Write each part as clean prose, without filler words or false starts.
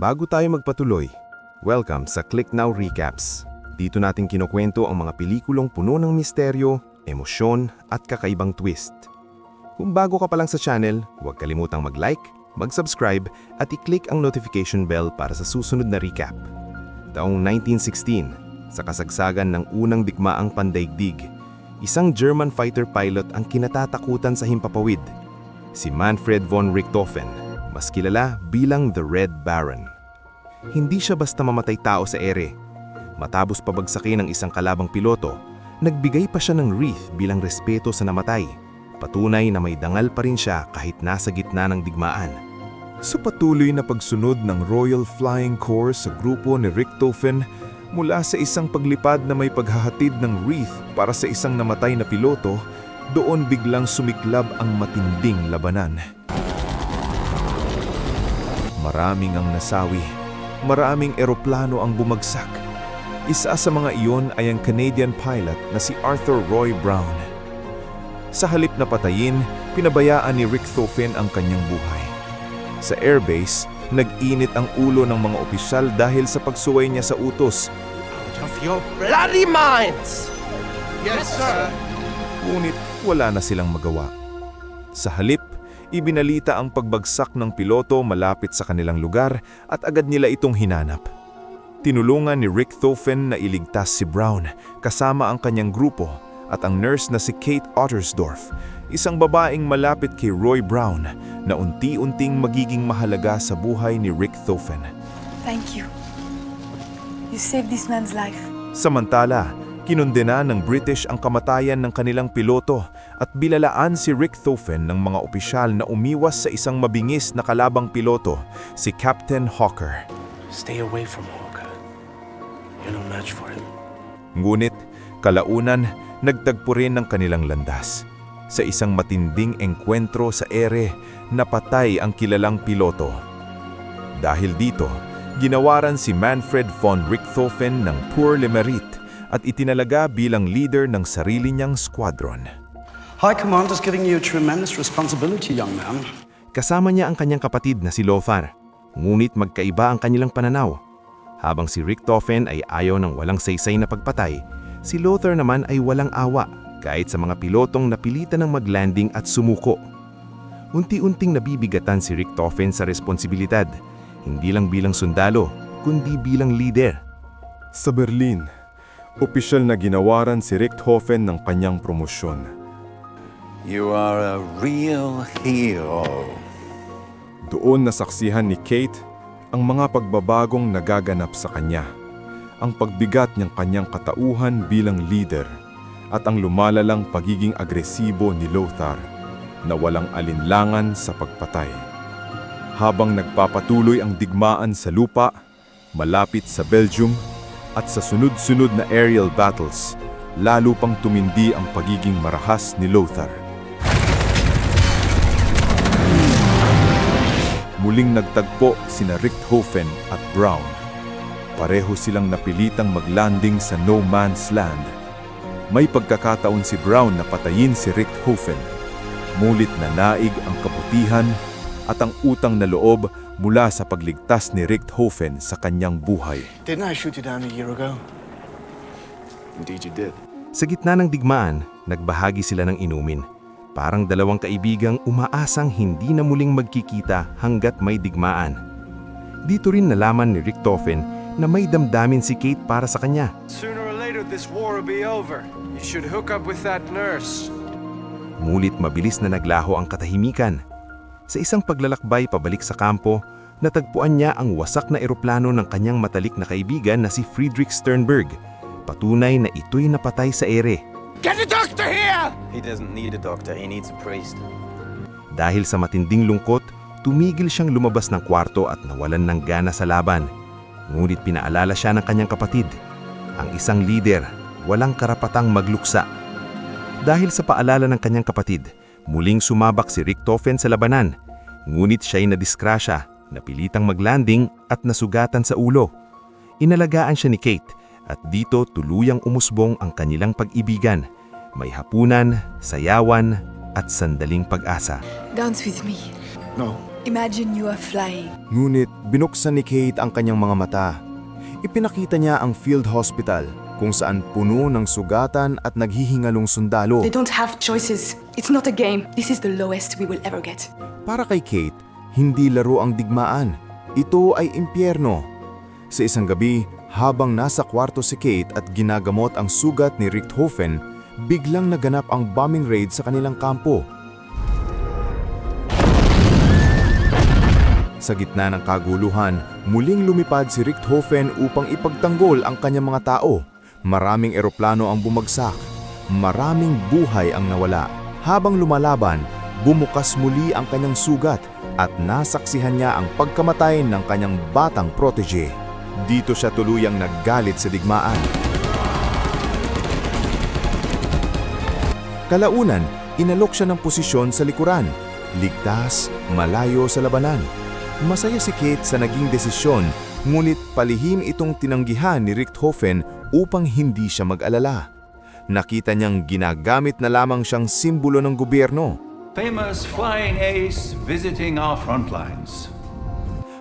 Bago tayo magpatuloy, welcome sa Click Now Recaps. Dito natin kinukwento ang mga pelikulong puno ng misteryo, emosyon at kakaibang twist. Kung bago ka pa lang sa channel, huwag kalimutang mag-like, mag-subscribe at i-click ang notification bell para sa susunod na recap. Taong 1916, sa kasagsagan ng unang digmaang pandaigdig, isang German fighter pilot ang kinatatakutan sa himpapawid, si Manfred von Richthofen, mas kilala bilang The Red Baron. Hindi siya basta mamatay tao sa ere. Matapos pabagsakin ng isang kalabang piloto, nagbigay pa siya ng wreath bilang respeto sa namatay. Patunay na may dangal pa rin siya kahit nasa gitna ng digmaan. Sa patuloy na pagsunod ng Royal Flying Corps sa grupo ni Richthofen mula sa isang paglipad na may paghahatid ng wreath para sa isang namatay na piloto, doon biglang sumiklab ang matinding labanan. Maraming ang nasawi, maraming eroplano ang bumagsak. Isa sa mga iyon ay ang Canadian pilot na si Arthur Roy Brown. Sa halip na patayin, pinabayaan ni Richthofen ang kanyang buhay. Sa airbase, nag-init ang ulo ng mga opisyal dahil sa pagsuway niya sa utos. Out of your bloody minds! Yes, sir! Ngunit wala na silang magawa. Sa halip, ibinalita ang pagbagsak ng piloto malapit sa kanilang lugar at agad nila itong hinanap. Tinulungan ni Richthofen na iligtas si Brown kasama ang kanyang grupo at ang nurse na si Kate Ottersdorf, isang babaeng malapit kay Roy Brown na unti-unting magiging mahalaga sa buhay ni Richthofen. Thank you. You saved this man's life. Samantala, kinundena ng British ang kamatayan ng kanilang piloto at binalaan si Richthofen ng mga opisyal na umiwas sa isang mabingis na kalabang piloto, si Captain Hawker. Stay away from Hawker. You're no match for him. Ngunit, kalaunan, nagtagpo rin ng kanilang landas. Sa isang matinding engkwentro sa ere, napatay ang kilalang piloto. Dahil dito, ginawaran si Manfred von Richthofen ng Pour le Mérite at itinalaga bilang leader ng sarili niyang squadron. High Command is giving you a tremendous responsibility, young man. Kasama niya ang kanyang kapatid na si Lothar, ngunit magkaiba ang kanilang pananaw. Habang si Richthofen ay ayaw ng walang saysay na pagpatay, si Lothar naman ay walang awa kahit sa mga pilotong napilitan ng mag-landing at sumuko. Unti-unting nabibigatan si Richthofen sa responsibilidad, hindi lang bilang sundalo, kundi bilang leader. Sa Berlin, opisyal na ginawaran si Richthofen ng kanyang promosyon. You are a real hero. Doon nasaksihan ni Kate ang mga pagbabagong nagaganap sa kanya, ang pagbigat ng kanyang katauhan bilang leader, at ang lumalalang pagiging agresibo ni Lothar na walang alinlangan sa pagpatay. Habang nagpapatuloy ang digmaan sa lupa, malapit sa Belgium, at sa sunod-sunod na aerial battles, lalo pang tumindi ang pagiging marahas ni Lothar. Muling nagtagpo sina Richthofen at Brown. Pareho silang napilitang maglanding sa no man's land. May pagkakataon si Brown na patayin si Richthofen. Mulit na naig ang kabutihan at ang utang na loob mula sa pagligtas ni Richthofen sa kanyang buhay. Didn't I shoot you down a year ago? Indeed you did. Sa gitna ng digmaan, nagbahagi sila ng inumin. Parang dalawang kaibigang umaasang hindi na muling magkikita hanggat may digmaan. Dito rin nalaman ni Richthofen na may damdamin si Kate para sa kanya. Sooner or later, this war will be over. You should hook up with that nurse. Ngunit mabilis na naglaho ang katahimikan. Sa isang paglalakbay pabalik sa kampo, natagpuan niya ang wasak na eroplano ng kanyang matalik na kaibigan na si Friedrich Sternberg. Patunay na ito'y napatay sa ere. Get the doctor here! He doesn't need a doctor, he needs a priest. Dahil sa matinding lungkot, tumigil siyang lumabas ng kwarto at nawalan ng gana sa laban. Ngunit pinaalala siya ng kanyang kapatid. Ang isang lider, walang karapatang magluksa. Dahil sa paalala ng kanyang kapatid, muling sumabak si Richthofen sa labanan. Ngunit siya'y nadiskrasya, napilitang maglanding at nasugatan sa ulo. Inalagaan siya ni Kate at dito tuluyang umusbong ang kanilang pag-ibigan. May hapunan, sayawan at sandaling pag-asa. Dance with me. No. Imagine you are flying. Ngunit binuksan ni Kate ang kanyang mga mata. Ipinakita niya ang field hospital kung saan puno ng sugatan at naghihingalong sundalo. They don't have choices. It's not a game. This is the lowest we will ever get. Para kay Kate, hindi laro ang digmaan. Ito ay impyerno. Sa isang gabi, habang nasa kwarto si Kate at ginagamot ang sugat ni Richthofen, biglang naganap ang bombing raid sa kanilang kampo. Sa gitna ng kaguluhan, muling lumipad si Richthofen upang ipagtanggol ang kanyang mga tao. Maraming eroplano ang bumagsak. Maraming buhay ang nawala. Habang lumalaban, bumukas muli ang kanyang sugat at nasaksihan niya ang pagkamatay ng kanyang batang protege. Dito siya tuluyang naggalit sa digmaan. Kalaunan, inalok siya ng posisyon sa likuran. Ligtas, malayo sa labanan. Masaya si Kate sa naging desisyon, ngunit palihim itong tinanggihan ni Richthofen upang hindi siya mag-alala. Nakita niyang ginagamit na lamang siyang simbolo ng gobyerno. Famous flying ace visiting our front lines.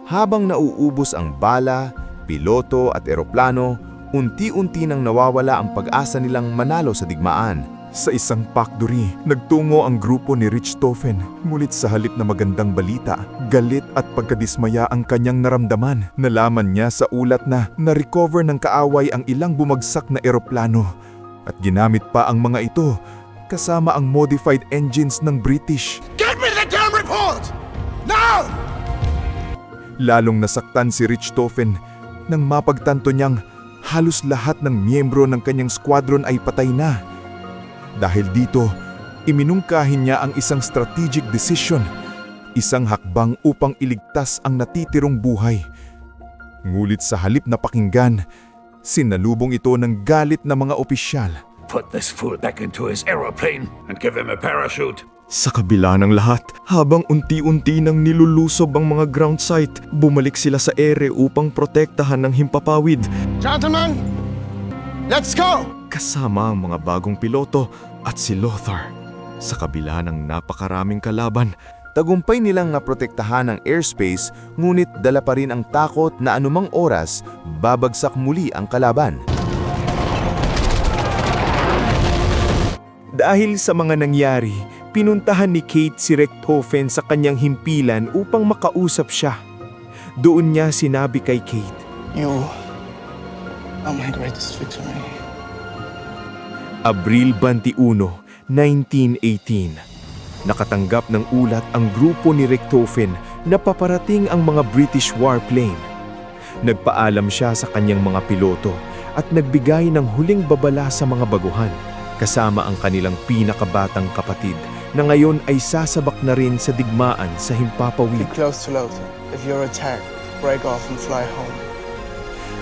Habang nauubos ang bala, piloto at eroplano, unti-unti nang nawawala ang pag-asa nilang manalo sa digmaan. Sa isang pakduri, nagtungo ang grupo ni Richthofen, ngunit sa halip na magandang balita, galit at pagkadismaya ang kanyang naramdaman. Nalaman niya sa ulat na na-recover ng kaaway ang ilang bumagsak na eroplano at ginamit pa ang mga ito kasama ang modified engines ng British. Get me the damn report! Now! Lalong nasaktan si Richthofen nang mapagtanto niyang halos lahat ng miyembro ng kanyang squadron ay patay na. Dahil dito, iminungkahin niya ang isang strategic decision, isang hakbang upang iligtas ang natitirong buhay. Ngulit sa halip na pakinggan, sinalubong ito ng galit na mga opisyal. Put this fool back into his aeroplane and give him a parachute. Sa kabila ng lahat, habang unti-unti nang nilulusob ang mga ground site, bumalik sila sa ere upang protektahan ng himpapawid. Gentlemen, let's go! Kasama ang mga bagong piloto at si Lothar. Sa kabila ng napakaraming kalaban, Tagumpay nilang naprotektahan ang airspace, ngunit dala pa rin ang takot na anumang oras babagsak muli ang kalaban. Dahil sa mga nangyari, pinuntahan ni Kate si Richthofen sa kanyang himpilan upang makausap siya. Doon niya sinabi kay Kate, You are my greatest victory. Abril 21, 1918. Nakatanggap ng ulat ang grupo ni Richthofen na paparating ang mga British warplane. Nagpaalam siya sa kanyang mga piloto at nagbigay ng huling babala sa mga baguhan, kasama ang kanilang pinakabatang kapatid na ngayon ay sasabak na rin sa digmaan sa himpapawid. Be close to Lothar. If you're attacked, break off and fly home.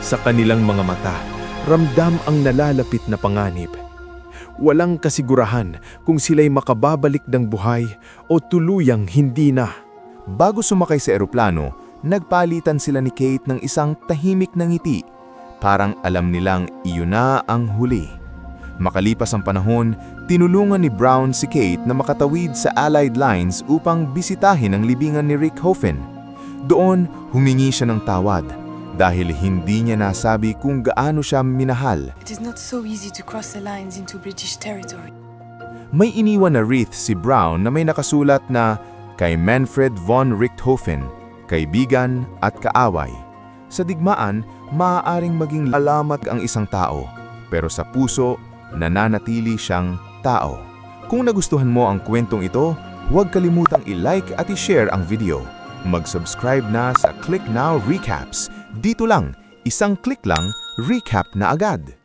Sa kanilang mga mata, ramdam ang nalalapit na panganib. Walang kasigurahan kung sila'y makababalik ng buhay o tuluyang hindi na. Bago sumakay sa eroplano, nagpalitan sila ni Kate ng isang tahimik na ngiti. Parang alam nilang iyon na ang huli. Makalipas ang panahon, tinulungan ni Brown si Kate na makatawid sa Allied lines upang bisitahin ang libingan ni Richthofen. Doon, humingi siya ng tawad dahil hindi niya nasabi kung gaano siya minahal. It is not so easy to cross the lines into British territory. May iniwan na wreath si Brown na may nakasulat na kay Manfred von Richthofen, kaibigan at kaaway. Sa digmaan, maaaring maging alamat ang isang tao, pero sa puso, nananatili siyang tao. Kung nagustuhan mo ang kwentong ito, huwag kalimutang i-like at i-share ang video. Mag-subscribe na sa Click Now Recaps. Dito lang, isang click lang, recap na agad.